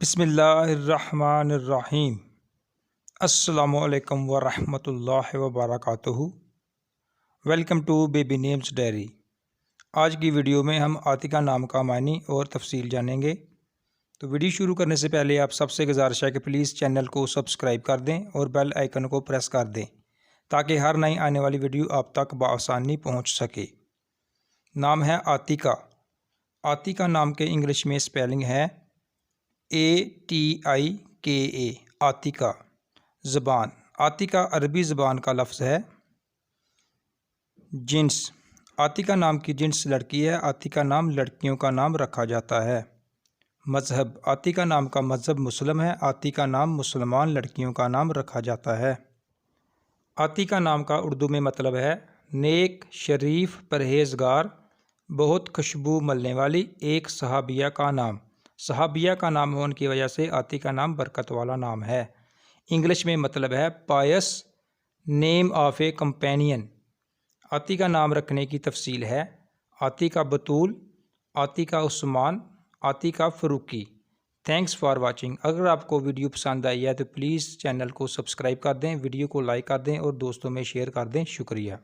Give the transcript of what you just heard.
بسم اللہ الرحمن الرحیم۔ السلام علیکم ورحمۃ اللہ وبرکاتہ۔ Welcome to baby names diary. آج کی ویڈیو میں ہم عاتقہ نام کا معنی اور تفصیل جانیں گے۔ تو ویڈیو شروع کرنے سے پہلے آپ سب سے گزارش ہے کہ پلیز چینل کو سبسکرائب کر دیں اور بیل آئیکن کو پریس کر دیں تاکہ ہر نئی آنے والی ویڈیو آپ تک بآسانی پہنچ سکے۔ نام ہے عاتقہ۔ عاتقہ نام کے انگلش میں سپیلنگ ہے ATIKA، عاتقہ۔ زبان: عاتقہ عربی زبان کا لفظ ہے۔ جنس: عاتقہ نام کی جنس لڑکی ہے۔ عاتقہ نام لڑکیوں کا نام رکھا جاتا ہے۔ مذہب: عاتقہ نام کا مذہب مسلم ہے۔ عاتقہ نام مسلمان لڑکیوں کا نام رکھا جاتا ہے۔ عاتقہ نام کا اردو میں مطلب ہے نیک، شریف، پرہیزگار، بہت خوشبو ملنے والی ایک صحابیہ کا نام۔ صحابیہ کا نام ہونے کی وجہ سے عاتقہ نام برکت والا نام ہے۔ انگلش میں مطلب ہے پائس name of a companion. Atiqa نام رکھنے کی تفصیل ہے: Atiqa Batool, Atiqa Usman, Atiqa Farooqi. Thanks for watching. اگر آپ کو ویڈیو پسند آئی ہے تو پلیز چینل کو سبسکرائب کر دیں، ویڈیو کو لائک کر دیں اور دوستوں میں شیئر کر دیں۔ شکریہ۔